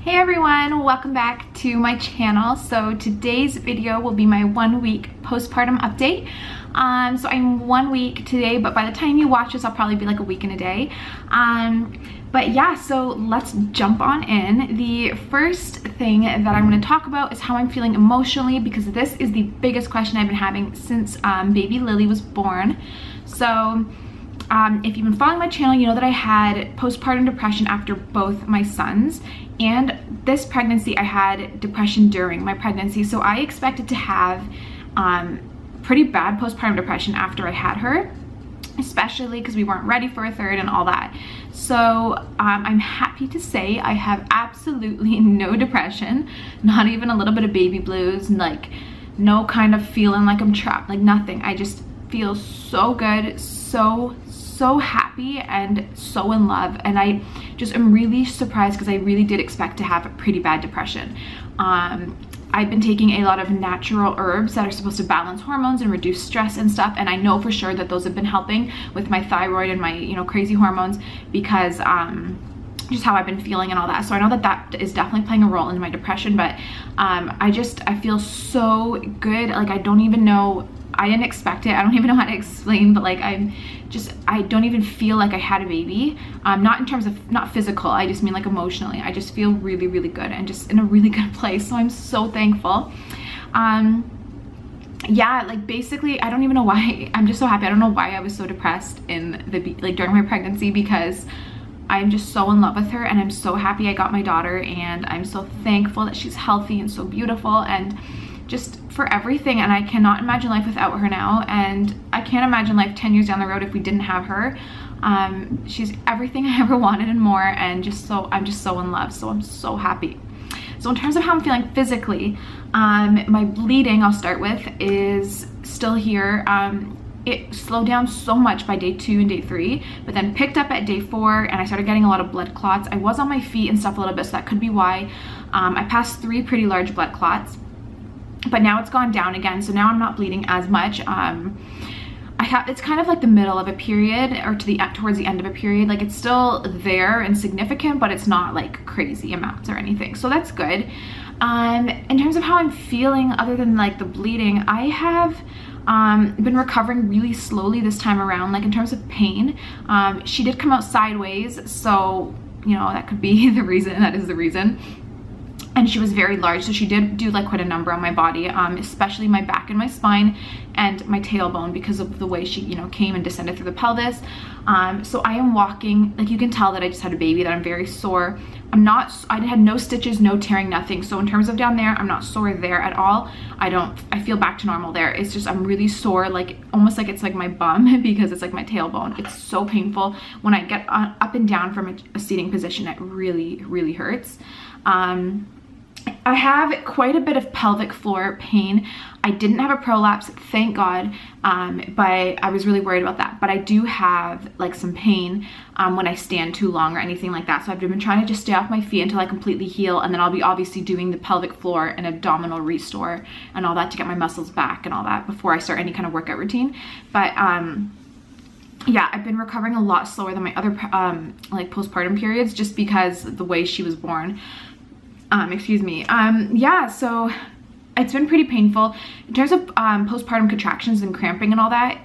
Hey everyone, welcome back to my channel. So today's video will be my 1 week postpartum update. So I'm 1 week today, but by the time you watch this, I'll probably be like a week and a day. But yeah, so let's jump on in. The first thing that I'm going to talk about is how I'm feeling emotionally, because this is the biggest question I've been having since baby Lily was born. So if you've been following my channel, you know that I had postpartum depression after both my sons, and this pregnancy I had depression during my pregnancy. So I expected to have pretty bad postpartum depression after I had her, especially because we weren't ready for a third and all that. So I'm happy to say I have absolutely no depression, not even a little bit of baby blues, like no kind of feeling like I'm trapped, like nothing. I just feel so good, so happy and so in love, and I just am really surprised because I really did expect to have a pretty bad depression. I've been taking a lot of natural herbs that are supposed to balance hormones and reduce stress and stuff, and I know for sure that those have been helping with my thyroid and my crazy hormones, because just how I've been feeling and all that. So I know that that is definitely playing a role in my depression, but I feel so good. Like I don't even know, I didn't expect it. I don't even know how to explain, but like I don't even feel like I had a baby. Not in terms of, not physical, I just mean like emotionally. I just feel really, really good and just in a really good place. So I'm so thankful. Yeah, like basically, I don't even know why. I'm just so happy. I don't know why I was so depressed in during my pregnancy, because I'm just so in love with her, and I'm so happy I got my daughter, and I'm so thankful that she's healthy and so beautiful, and just for everything. And I cannot imagine life without her now, and I can't imagine life 10 years down the road if we didn't have her. She's everything I ever wanted and more, and I'm just so in love. So I'm so happy. So in terms of how I'm feeling physically, my bleeding, I'll start with, is still here. It slowed down so much by day 2 and day 3, but then picked up at day 4, and I started getting a lot of blood clots. I was on my feet and stuff a little bit, so that could be why. I passed 3 pretty large blood clots, but now it's gone down again, so now I'm not bleeding as much. It's kind of like the middle of a period, or towards the end of a period. Like it's still there and significant, but it's not like crazy amounts or anything, so that's good. In terms of how I'm feeling, other than like the bleeding, I have been recovering really slowly this time around. Like in terms of pain, she did come out sideways, so that could be the reason. That is the reason. And she was very large, so she did do like quite a number on my body, especially my back and my spine and my tailbone, because of the way she came and descended through the pelvis. So I am walking, like you can tell that I just had a baby, that I'm very sore. I had no stitches, no tearing, nothing. So in terms of down there, I'm not sore there at all. I feel back to normal there. It's just I'm really sore, like almost like it's like my bum, because it's like my tailbone. It's so painful when I get up and down from a seating position. It really, really hurts. I have quite a bit of pelvic floor pain. I didn't have a prolapse, thank God, but I was really worried about that. But I do have like some pain when I stand too long or anything like that. So I've been trying to just stay off my feet until I completely heal, and then I'll be obviously doing the pelvic floor and abdominal restore and all that to get my muscles back and all that before I start any kind of workout routine. But yeah, I've been recovering a lot slower than my other like postpartum periods, just because the way she was born. Yeah, so it's been pretty painful. In terms of postpartum contractions and cramping and all that,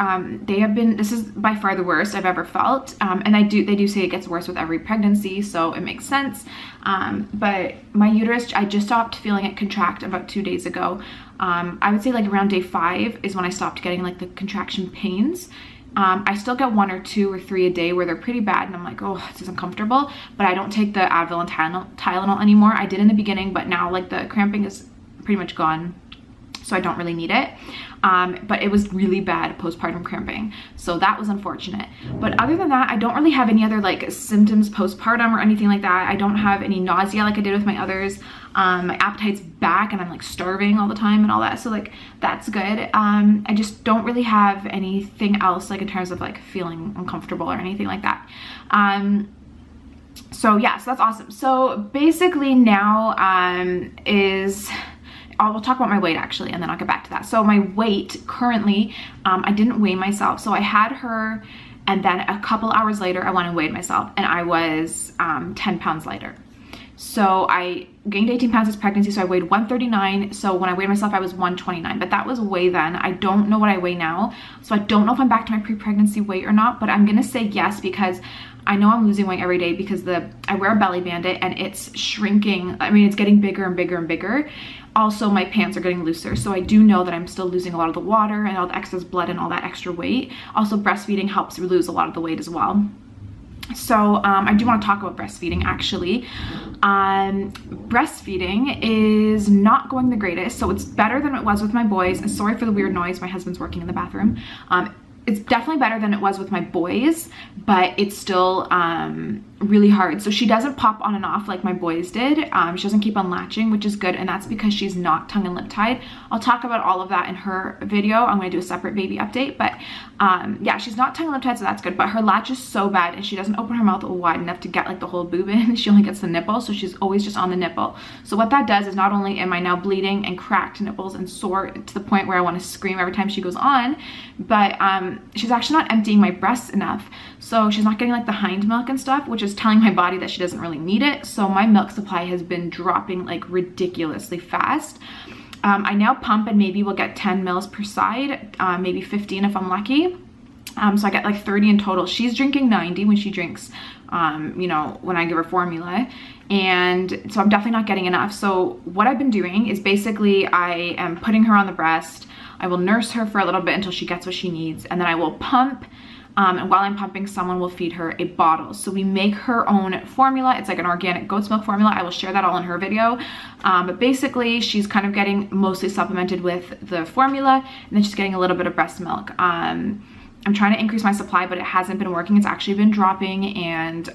this is by far the worst I've ever felt. And they do say it gets worse with every pregnancy, so it makes sense. But my uterus, I just stopped feeling it contract about 2 days ago. I would say like around day 5 is when I stopped getting like the contraction pains. I still get 1 or 2 or 3 a day where they're pretty bad, and I'm like, oh, this is uncomfortable, but I don't take the Advil and Tylenol anymore. I did in the beginning, but now like the cramping is pretty much gone, so I don't really need it. But it was really bad postpartum cramping, so that was unfortunate. But other than that, I don't really have any other like symptoms postpartum or anything like that. I don't have any nausea like I did with my others. My appetite's back, and I'm like starving all the time and all that, so like that's good. I just don't really have anything else like in terms of like feeling uncomfortable or anything like that. So yeah, so that's awesome. So basically now I'll talk about my weight actually, and then I'll get back to that. So my weight currently, I didn't weigh myself. So I had her, and then a couple hours later I went and weighed myself, and I was 10 pounds lighter. So I gained 18 pounds this pregnancy, so I weighed 139. So when I weighed myself, I was 129, but that was way then. I don't know what I weigh now. So I don't know if I'm back to my pre-pregnancy weight or not, but I'm gonna say yes, because I know I'm losing weight every day because I wear a belly bandit and it's shrinking. I mean, it's getting bigger and bigger and bigger. Also, my pants are getting looser. So I do know that I'm still losing a lot of the water and all the excess blood and all that extra weight. Also, breastfeeding helps lose a lot of the weight as well. So I do want to talk about breastfeeding actually. Breastfeeding is not going the greatest. So it's better than it was with my boys. And sorry for the weird noise. My husband's working in the bathroom. It's definitely better than it was with my boys, but it's still really hard. So she doesn't pop on and off like my boys did. She doesn't keep on latching, which is good, and that's because she's not tongue and lip tied. I'll talk about all of that in her video. I'm going to do a separate baby update, but yeah, she's not tongue and lip tied, so that's good, but her latch is so bad and she doesn't open her mouth wide enough to get like the whole boob in. She only gets the nipple, so she's always just on the nipple. So what that does is not only am I now bleeding and cracked nipples and sore to the point where I want to scream every time she goes on, but she's actually not emptying my breasts enough. So she's not getting like the hind milk and stuff, which is telling my body that she doesn't really need it. So my milk supply has been dropping like ridiculously fast. I now pump and maybe we'll get 10 mils per side, maybe 15 if I'm lucky. So I get like 30 in total. She's drinking 90 when she drinks, you know, when I give her formula. And so I'm definitely not getting enough. So what I've been doing is basically I am putting her on the breast. I will nurse her for a little bit until she gets what she needs. And then I will pump. And while I'm pumping, someone will feed her a bottle. So we make her own formula. It's like an organic goat's milk formula. I will share that all in her video. But basically, she's kind of getting mostly supplemented with the formula, and then she's getting a little bit of breast milk. I'm trying to increase my supply, but it hasn't been working. It's actually been dropping, and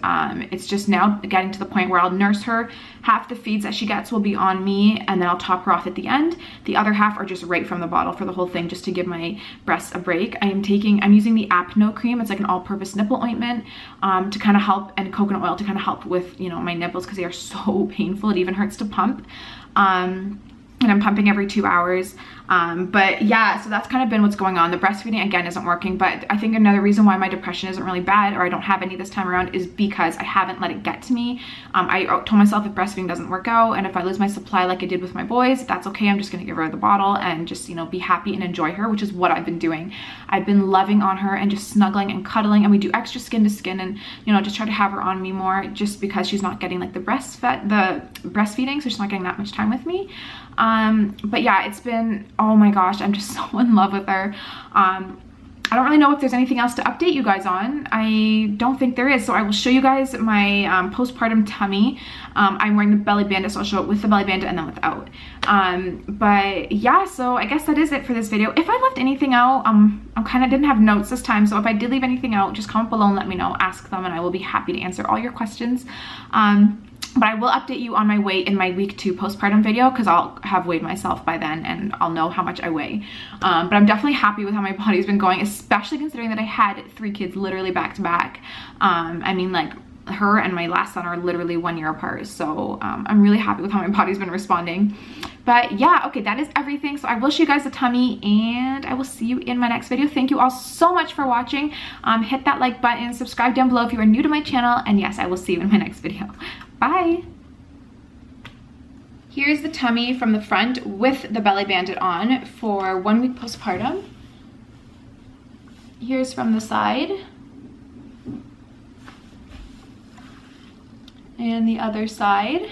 it's just now getting to the point where I'll nurse her. Half the feeds that she gets will be on me, and then I'll top her off at the end. The other half are just right from the bottle for the whole thing, just to give my breasts a break. I'm using the Apno cream. It's like an all-purpose nipple ointment to kind of help, and coconut oil to kind of help with, you know, my nipples, because they are so painful. It even hurts to pump. And I'm pumping every 2 hours. But yeah, so that's kind of been what's going on. The breastfeeding again isn't working, but I think another reason why my depression isn't really bad, or I don't have any this time around, is because I haven't let it get to me. I told myself if breastfeeding doesn't work out and if I lose my supply like I did with my boys, that's okay. I'm just gonna give her the bottle and just, you know, be happy and enjoy her, which is what I've been doing. I've been loving on her and just snuggling and cuddling, and we do extra skin to skin, and, you know, just try to have her on me more, just because she's not getting like the breastfeeding, so she's not getting that much time with me. But yeah, it's been, oh my gosh, I'm just so in love with her. I don't really know if there's anything else to update you guys on. I don't think there is. So I will show you guys my postpartum tummy. I'm wearing the belly bandit, so I'll show it with the belly bandit and then without. But yeah, so I guess that is it for this video. If I left anything out, I kind of didn't have notes this time, so if I did leave anything out, just comment below and let me know, ask them, and I will be happy to answer all your questions. But I will update you on my weight in my week 2 postpartum video, because I'll have weighed myself by then and I'll know how much I weigh. But I'm definitely happy with how my body's been going, especially considering that I had 3 kids literally back to back. I mean, like, her and my last son are literally 1 year apart. So I'm really happy with how my body's been responding. But yeah, okay, that is everything. So I will show you guys the tummy, and I will see you in my next video. Thank you all so much for watching. Hit that like button, subscribe down below if you are new to my channel, and yes, I will see you in my next video. Bye. Here's the tummy from the front with the belly bandit on for 1 week postpartum. Here's from the side. And the other side.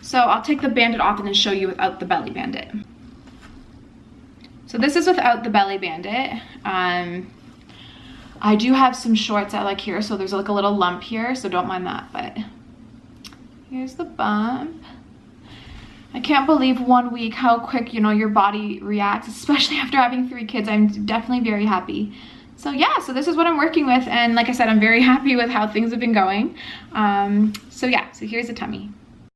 So I'll take the bandit off and then show you without the belly bandit. So this is without the belly bandit. I do have some shorts I like here, so there's like a little lump here, so don't mind that, but here's the bump. I can't believe 1 week how quick, you know, your body reacts, especially after having 3 kids. I'm definitely very happy. So yeah, so this is what I'm working with, and like I said, I'm very happy with how things have been going. So yeah, so here's the tummy.